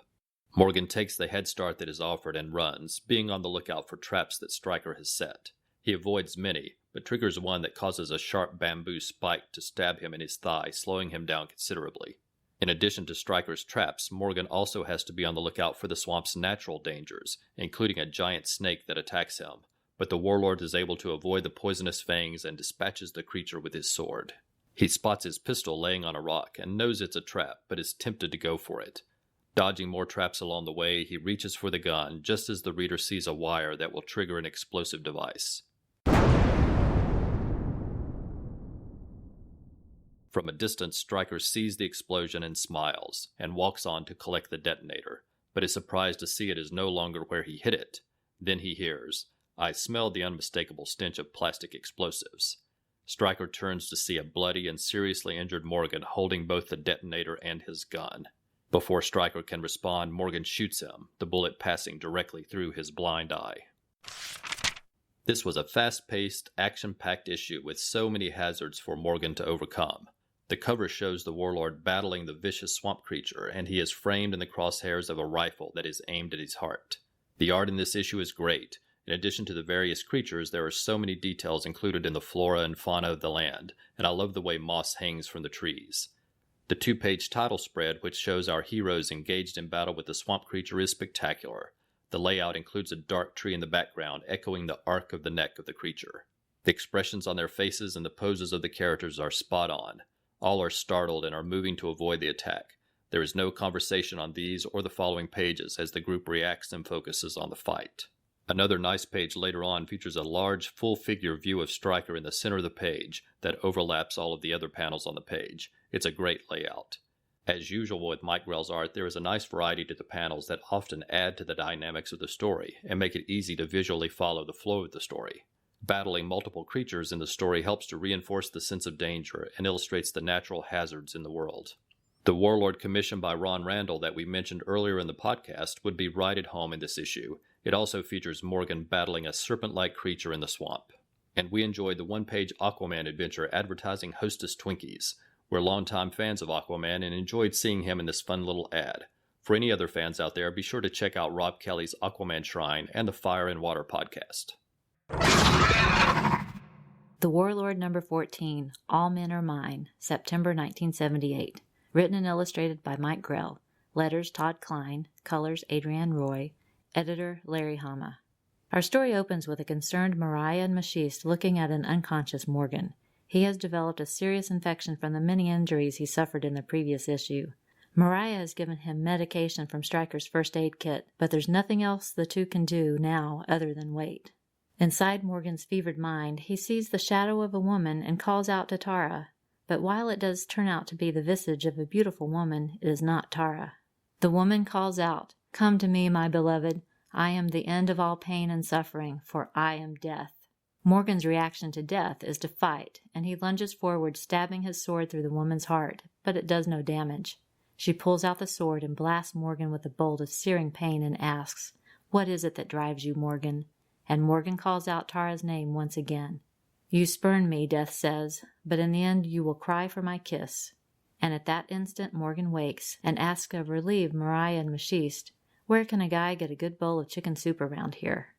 Morgan takes the head start that is offered and runs, being on the lookout for traps that Stryker has set. He avoids many, but triggers one that causes a sharp bamboo spike to stab him in his thigh, slowing him down considerably. In addition to Stryker's traps, Morgan also has to be on the lookout for the swamp's natural dangers, including a giant snake that attacks him, but the Warlord is able to avoid the poisonous fangs and dispatches the creature with his sword. He spots his pistol laying on a rock and knows it's a trap, but is tempted to go for it. Dodging more traps along the way, he reaches for the gun just as the reader sees a wire that will trigger an explosive device. From a distance, Stryker sees the explosion and smiles, and walks on to collect the detonator, but is surprised to see it is no longer where he hid it. Then he hears, "I smelled the unmistakable stench of plastic explosives." Stryker turns to see a bloody and seriously injured Morgan holding both the detonator and his gun. Before Stryker can respond, Morgan shoots him, the bullet passing directly through his blind eye. This was a fast-paced, action-packed issue with so many hazards for Morgan to overcome. The cover shows the Warlord battling the vicious swamp creature, and he is framed in the crosshairs of a rifle that is aimed at his heart. The art in this issue is great. In addition to the various creatures, there are so many details included in the flora and fauna of the land, and I love the way moss hangs from the trees. The 2-page title spread, which shows our heroes engaged in battle with the swamp creature, is spectacular. The layout includes a dark tree in the background, echoing the arc of the neck of the creature. The expressions on their faces and the poses of the characters are spot on. All are startled and are moving to avoid the attack. There is no conversation on these or the following pages as the group reacts and focuses on the fight. Another nice page later on features a large, full-figure view of Stryker in the center of the page that overlaps all of the other panels on the page. It's a great layout. As usual with Mike Grell's art, there is a nice variety to the panels that often add to the dynamics of the story and make it easy to visually follow the flow of the story. Battling multiple creatures in the story helps to reinforce the sense of danger and illustrates the natural hazards in the world. The Warlord commission by Ron Randall that we mentioned earlier in the podcast would be right at home in this issue. It also features Morgan battling a serpent-like creature in the swamp. And we enjoyed the 1-page Aquaman adventure advertising Hostess Twinkies. We're longtime fans of Aquaman and enjoyed seeing him in this fun little ad. For any other fans out there, be sure to check out Rob Kelly's Aquaman Shrine and the Fire and Water podcast. The Warlord number 14, All Men Are Mine, September 1978. Written and illustrated by Mike Grell. Letters Todd Klein. Colors Adrienne Roy. Editor Larry Hama. Our story opens with a concerned Mariah and Machiste looking at an unconscious Morgan. He has developed a serious infection from the many injuries he suffered in the previous issue. Mariah has given him medication from Stryker's first aid kit, but there's nothing else the two can do now other than wait. Inside Morgan's fevered mind, he sees the shadow of a woman and calls out to Tara. But while it does turn out to be the visage of a beautiful woman, it is not Tara. The woman calls out, "Come to me, my beloved. I am the end of all pain and suffering, for I am death." Morgan's reaction to death is to fight, and he lunges forward, stabbing his sword through the woman's heart, but it does no damage. She pulls out the sword and blasts Morgan with a bolt of searing pain and asks, "What is it that drives you, Morgan?" And Morgan calls out Tara's name once again. "You spurn me," Death says, "but in the end you will cry for my kiss." And at that instant Morgan wakes and asks of relieved Mariah and Machiste, "Where can a guy get a good bowl of chicken soup around here?"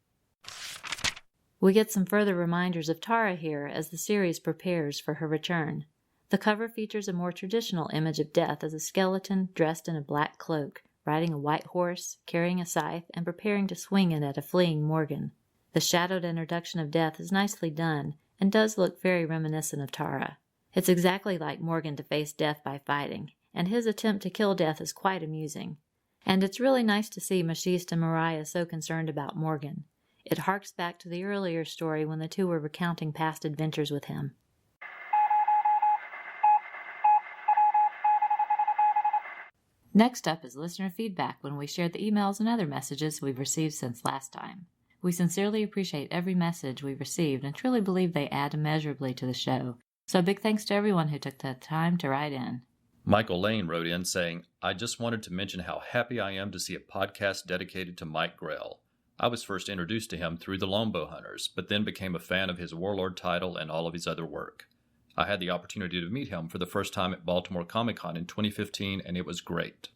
We get some further reminders of Tara here as the series prepares for her return. The cover features a more traditional image of Death as a skeleton dressed in a black cloak, riding a white horse, carrying a scythe, and preparing to swing it at a fleeing Morgan. The shadowed introduction of Death is nicely done and does look very reminiscent of Tara. It's exactly like Morgan to face Death by fighting, and his attempt to kill Death is quite amusing. And it's really nice to see Machiste and Mariah so concerned about Morgan. It harks back to the earlier story when the two were recounting past adventures with him. Next up is listener feedback when we share the emails and other messages we've received since last time. We sincerely appreciate every message we've received and truly believe they add immeasurably to the show. So a big thanks to everyone who took the time to write in. Michael Lane wrote in saying, "I just wanted to mention how happy I am to see a podcast dedicated to Mike Grell. I was first introduced to him through the Longbow Hunters, but then became a fan of his Warlord title and all of his other work. I had the opportunity to meet him for the first time at Baltimore Comic-Con in 2015, and it was great.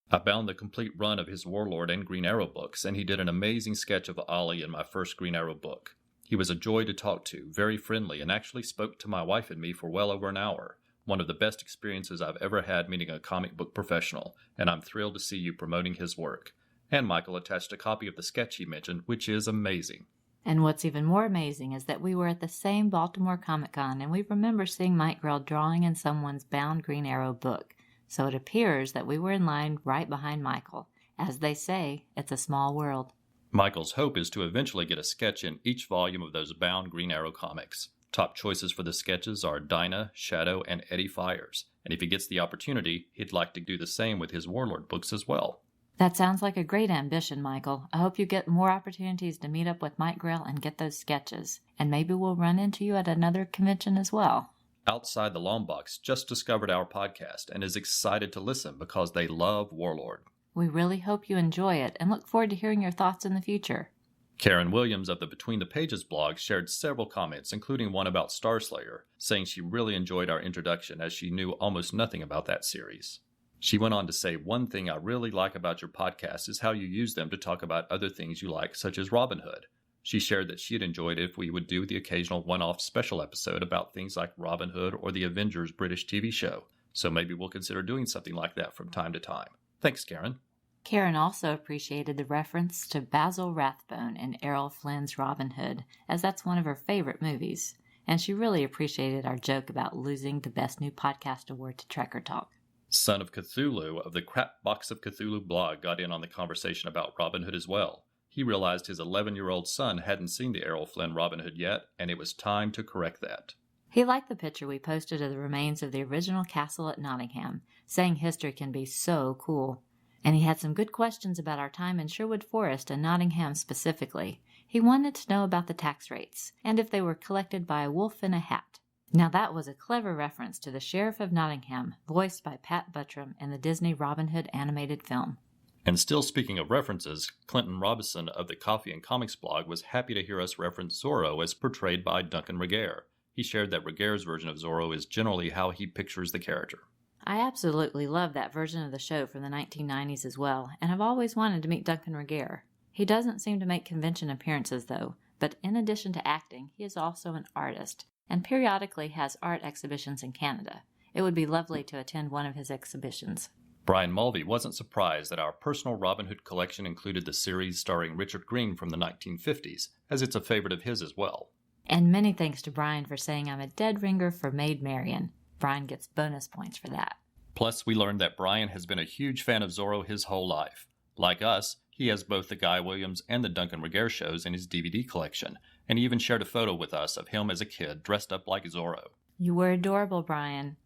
I bound the complete run of his Warlord and Green Arrow books, and he did an amazing sketch of Ollie in my first Green Arrow book. He was a joy to talk to, very friendly, and actually spoke to my wife and me for well over an hour. One of the best experiences I've ever had meeting a comic book professional, and I'm thrilled to see you promoting his work." And Michael attached a copy of the sketch he mentioned, which is amazing. And what's even more amazing is that we were at the same Baltimore Comic-Con, and we remember seeing Mike Grell drawing in someone's bound Green Arrow book. So it appears that we were in line right behind Michael. As they say, it's a small world. Michael's hope is to eventually get a sketch in each volume of those bound Green Arrow comics. Top choices for the sketches are Dinah, Shadow, and Eddie Fires. And if he gets the opportunity, he'd like to do the same with his Warlord books as well. That sounds like a great ambition, Michael. I hope you get more opportunities to meet up with Mike Grell and get those sketches. And maybe we'll run into you at another convention as well. Outside the Long Box just discovered our podcast and is excited to listen because they love Warlord. We really hope you enjoy it and look forward to hearing your thoughts in the future. Karen Williams of the Between the Pages blog shared several comments, including one about Starslayer, saying she really enjoyed our introduction as she knew almost nothing about that series. She went on to say, "One thing I really like about your podcast is how you use them to talk about other things you like, such as Robin Hood." She shared that she had enjoyed it if we would do the occasional one-off special episode about things like Robin Hood or the Avengers British TV show, so maybe we'll consider doing something like that from time to time. Thanks, Karen. Karen also appreciated the reference to Basil Rathbone in Errol Flynn's Robin Hood, as that's one of her favorite movies, and she really appreciated our joke about losing the Best New Podcast Award to Trekker Talk. Son of Cthulhu of the Crap Box of Cthulhu blog got in on the conversation about Robin Hood as well. He realized his 11-year-old son hadn't seen the Errol Flynn Robin Hood yet, and it was time to correct that. He liked the picture we posted of the remains of the original castle at Nottingham, saying history can be so cool. And he had some good questions about our time in Sherwood Forest and Nottingham specifically. He wanted to know about the tax rates, and if they were collected by a wolf in a hat. Now that was a clever reference to the Sheriff of Nottingham, voiced by Pat Buttram in the Disney Robin Hood animated film. And still speaking of references, Clinton Robinson of the Coffee and Comics blog was happy to hear us reference Zorro as portrayed by Duncan Regehr. He shared that Regehr's version of Zorro is generally how he pictures the character. I absolutely love that version of the show from the 1990s as well, and I've always wanted to meet Duncan Regehr. He doesn't seem to make convention appearances though, but in addition to acting, he is also an artist, and periodically has art exhibitions in Canada. It would be lovely to attend one of his exhibitions. Brian Mulvey wasn't surprised that our personal Robin Hood collection included the series starring Richard Greene from the 1950s, as it's a favorite of his as well. And many thanks to Brian for saying I'm a dead ringer for Maid Marian. Brian gets bonus points for that. Plus, we learned that Brian has been a huge fan of Zorro his whole life. Like us, he has both the Guy Williams and the Duncan Regehr shows in his DVD collection, and he even shared a photo with us of him as a kid dressed up like Zorro. You were adorable, Brian.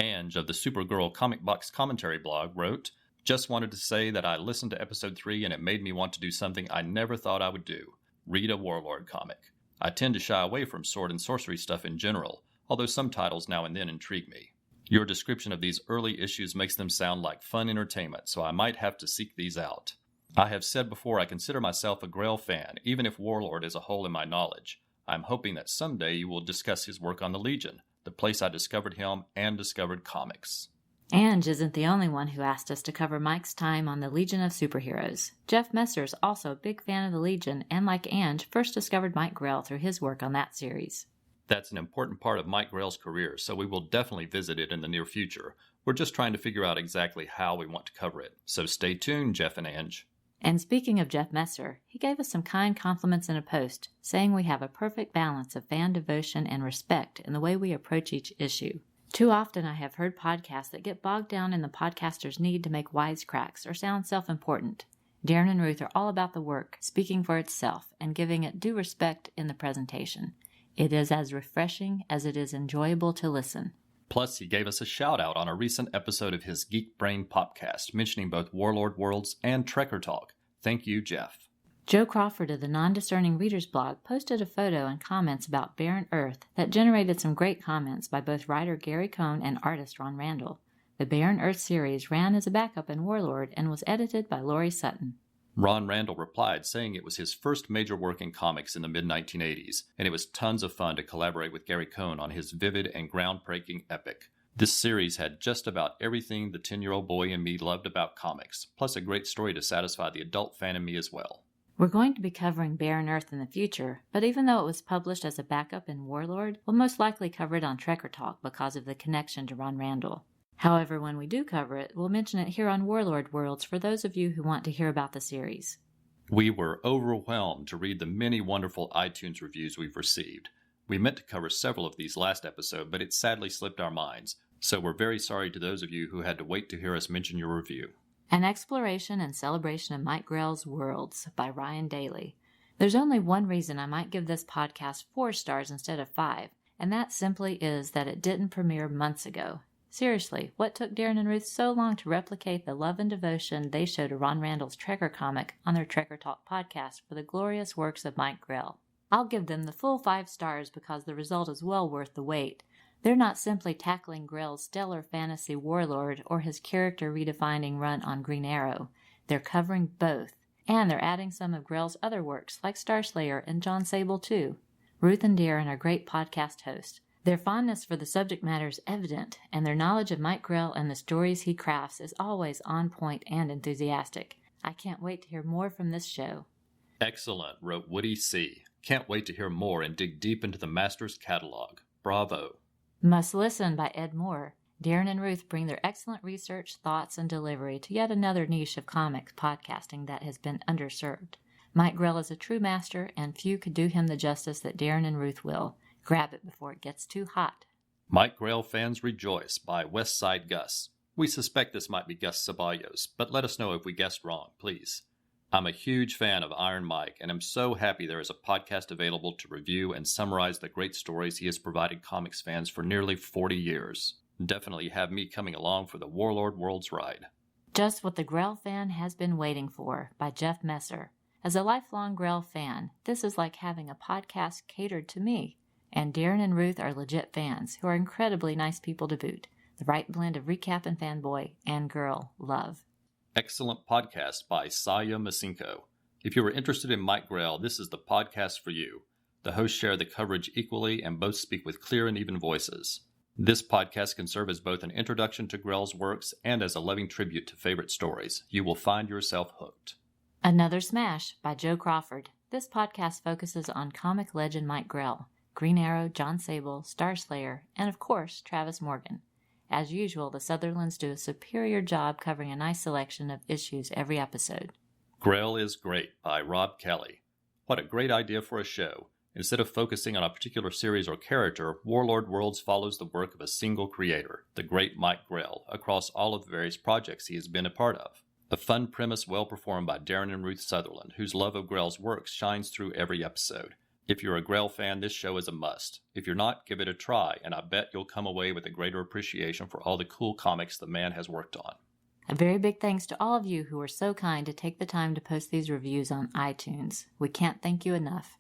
Ange of the Supergirl Comic Box Commentary blog wrote, "Just wanted to say that I listened to episode 3 and it made me want to do something I never thought I would do. Read a Warlord comic. I tend to shy away from sword and sorcery stuff in general, although some titles now and then intrigue me. Your description of these early issues makes them sound like fun entertainment, so I might have to seek these out. I have said before I consider myself a Grell fan, even if Warlord is a hole in my knowledge. I'm hoping that someday you will discuss his work on the Legion, the place I discovered him and discovered comics." Ange isn't the only one who asked us to cover Mike's time on the Legion of Superheroes. Jeff Messer's also a big fan of the Legion, and like Ange, first discovered Mike Grell through his work on that series. That's an important part of Mike Grell's career, so we will definitely visit it in the near future. We're just trying to figure out exactly how we want to cover it, so stay tuned, Jeff and Ange. And speaking of Jeff Messer, he gave us some kind compliments in a post, saying we have a perfect balance of fan devotion and respect in the way we approach each issue. Too often I have heard podcasts that get bogged down in the podcaster's need to make wisecracks or sound self-important. Darren and Ruth are all about the work, speaking for itself, and giving it due respect in the presentation. It is as refreshing as it is enjoyable to listen. Plus, he gave us a shout-out on a recent episode of his Geek Brain Popcast, mentioning both Warlord Worlds and Trekker Talk. Thank you, Jeff. Joe Crawford of the Non-Discerning Readers blog posted a photo and comments about Barren Earth that generated some great comments by both writer Gary Cohn and artist Ron Randall. The Barren Earth series ran as a backup in Warlord and was edited by Laurie Sutton. Ron Randall replied, saying it was his first major work in comics in the mid-1980s, and it was tons of fun to collaborate with Gary Cohn on his vivid and groundbreaking epic. This series had just about everything the 10-year-old boy in me loved about comics, plus a great story to satisfy the adult fan in me as well. We're going to be covering Barren Earth in the future, but even though it was published as a backup in Warlord, we'll most likely cover it on Trekker Talk because of the connection to Ron Randall. However, when we do cover it, we'll mention it here on Warlord Worlds for those of you who want to hear about the series. We were overwhelmed to read the many wonderful iTunes reviews we've received. We meant to cover several of these last episode, but it sadly slipped our minds, so we're very sorry to those of you who had to wait to hear us mention your review. An Exploration and Celebration of Mike Grell's Worlds by Ryan Daly. There's only one reason I might give this podcast 4 stars instead of 5, and that simply is that it didn't premiere months ago. Seriously, what took Darren and Ruth so long to replicate the love and devotion they show to Ron Randall's Trekker comic on their Trekker Talk podcast for the glorious works of Mike Grell? I'll give them the full 5 stars because the result is well worth the wait. They're not simply tackling Grell's stellar fantasy Warlord or his character redefining run on Green Arrow. They're covering both, and they're adding some of Grell's other works like Starslayer and Jon Sable too. Ruth and Darren are great podcast hosts. Their fondness for the subject matter is evident, and their knowledge of Mike Grell and the stories he crafts is always on point and enthusiastic. I can't wait to hear more from this show. Excellent, wrote Woody C. Can't wait to hear more and dig deep into the Master's catalog. Bravo. Must Listen by Ed Moore. Darren and Ruth bring their excellent research, thoughts, and delivery to yet another niche of comics podcasting that has been underserved. Mike Grell is a true master, and few could do him the justice that Darren and Ruth will. Grab it before it gets too hot. Mike Grell Fans Rejoice by Westside Gus. We suspect this might be Gus Ceballos, but let us know if we guessed wrong, please. I'm a huge fan of Iron Mike, and I'm so happy there is a podcast available to review and summarize the great stories he has provided comics fans for nearly 40 years. Definitely have me coming along for the Warlord Worlds ride. Just What the Grell Fan Has Been Waiting For by Jeff Messer. As a lifelong Grell fan, this is like having a podcast catered to me. And Darren and Ruth are legit fans, who are incredibly nice people to boot. The right blend of recap and fanboy and girl love. Excellent podcast by Saya Masinko. If you are interested in Mike Grell, this is the podcast for you. The hosts share the coverage equally and both speak with clear and even voices. This podcast can serve as both an introduction to Grell's works and as a loving tribute to favorite stories. You will find yourself hooked. Another Smash by Joe Crawford. This podcast focuses on comic legend Mike Grell, Green Arrow, Jon Sable, Starslayer, and of course, Travis Morgan. As usual, the Sutherlands do a superior job covering a nice selection of issues every episode. Grell is Great by Rob Kelly. What a great idea for a show. Instead of focusing on a particular series or character, Warlord Worlds follows the work of a single creator, the great Mike Grell, across all of the various projects he has been a part of. A fun premise well performed by Darren and Ruth Sutherland, whose love of Grell's works shines through every episode. If you're a Grell fan, this show is a must. If you're not, give it a try, and I bet you'll come away with a greater appreciation for all the cool comics the man has worked on. A very big thanks to all of you who were so kind to take the time to post these reviews on iTunes. We can't thank you enough.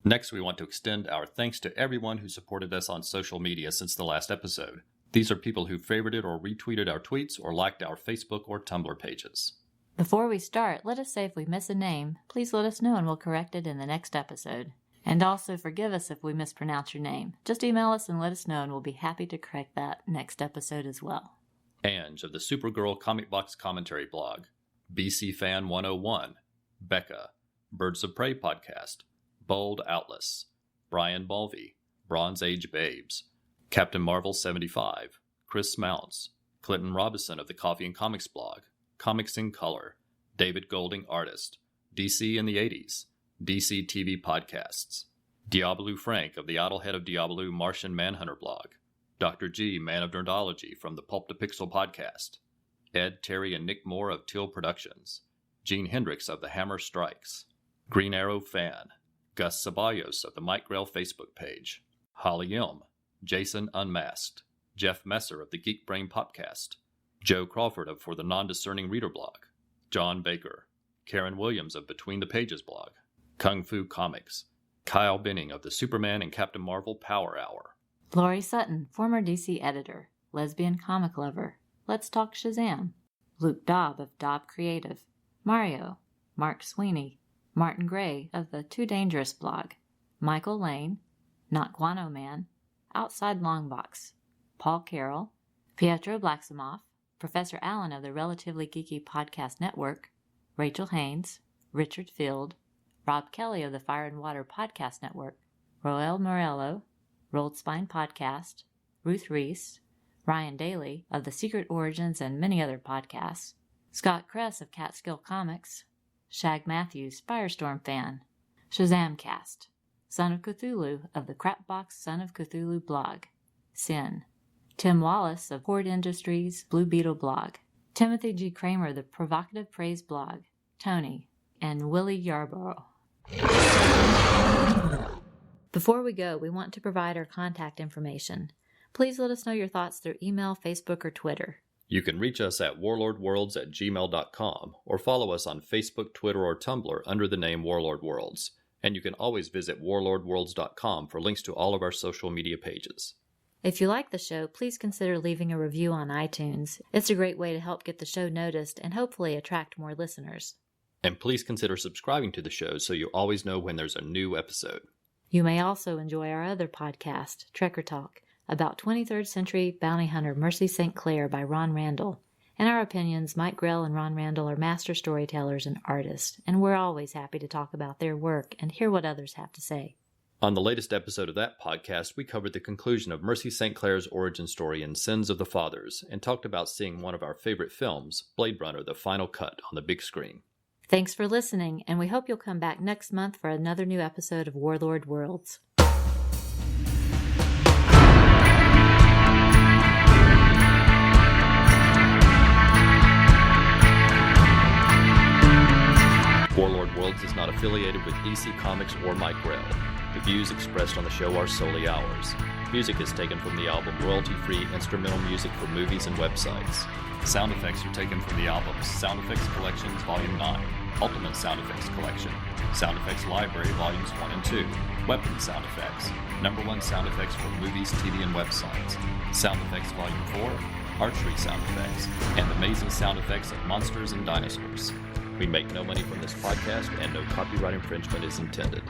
Next, we want to extend our thanks to everyone who supported us on social media since the last episode. These are people who favorited or retweeted our tweets or liked our Facebook or Tumblr pages. Before we start, let us say if we miss a name, please let us know and we'll correct it in the next episode. And also forgive us if we mispronounce your name. Just email us and let us know and we'll be happy to correct that next episode as well. Ange of the Supergirl Comic Box Commentary blog, BC Fan 101, Becca, Birds of Prey podcast, Bold Outless, Brian Balvey, Bronze Age Babes, Captain Marvel 75, Chris Mounts, Clinton Robinson of the Coffee and Comics blog, Comics in Color, David Golding Artist, DC in the 80s, DC TV Podcasts, Diablo Frank of the Idlehead of Diablo Martian Manhunter blog, Dr. G, Man of Nerdology from the Pulp to Pixel podcast, Ed, Terry, and Nick Moore of Till Productions, Gene Hendricks of The Hammer Strikes, Green Arrow Fan, Gus Ceballos of the Mike Grell Facebook page, Holly M, Jason Unmasked, Jeff Messer of the Geek Brain Podcast, Joe Crawford of For the Non-Discerning Reader blog, John Baker, Karen Williams of Between the Pages blog, Kung Fu Comics, Kyle Benning of the Superman and Captain Marvel Power Hour, Laurie Sutton, former DC editor, lesbian comic lover, Let's Talk Shazam, Luke Dobb of Dobb Creative, Mario, Mark Sweeney, Martin Gray of the Too Dangerous blog, Michael Lane, Not Guano Man, Outside Longbox, Paul Carroll, Pietro Blacksimoff, Professor Allen of the Relatively Geeky Podcast Network, Rachel Haynes, Richard Field, Rob Kelly of the Fire and Water Podcast Network, Roel Morello, Rolled Spine Podcast, Ruth Reese, Ryan Daly of The Secret Origins and many other podcasts, Scott Kress of Catskill Comics, Shag Matthews, Firestorm fan, Shazamcast, Son of Cthulhu of the Crapbox Son of Cthulhu blog, Sin, Tim Wallace of Horde Industries Blue Beetle blog, Timothy G. Kramer, the Provocative Praise blog, Tony, and Willie Yarborough. Before we go, we want to provide our contact information. Please let us know your thoughts through email, Facebook, or Twitter. You can reach us at warlordworlds@gmail.com or follow us on Facebook, Twitter, or Tumblr under the name Warlord Worlds. And you can always visit warlordworlds.com for links to all of our social media pages. If you like the show, please consider leaving a review on iTunes. It's a great way to help get the show noticed and hopefully attract more listeners. And please consider subscribing to the show so you always know when there's a new episode. You may also enjoy our other podcast, Trekker Talk, about 23rd century bounty hunter Mercy St. Clair by Ron Randall. In our opinions, Mike Grell and Ron Randall are master storytellers and artists, and we're always happy to talk about their work and hear what others have to say. On the latest episode of that podcast, we covered the conclusion of Mercy St. Clair's origin story in Sins of the Fathers and talked about seeing one of our favorite films, Blade Runner: The Final Cut, on the big screen. Thanks for listening, and we hope you'll come back next month for another new episode of Warlord Worlds. Warlord Worlds is not affiliated with DC Comics or Mike Grell. The views expressed on the show are solely ours. Music is taken from the album royalty-free instrumental music for movies and websites. Sound effects are taken from the albums Sound Effects Collections Volume 9, Ultimate Sound Effects Collection, Sound Effects Library Volumes 1 and 2, Weapon Sound Effects, #1 sound effects for movies, TV, and websites, Sound Effects Volume 4, Archery Sound Effects, and Amazing Sound Effects of Monsters and Dinosaurs. We make no money from this podcast, and no copyright infringement is intended.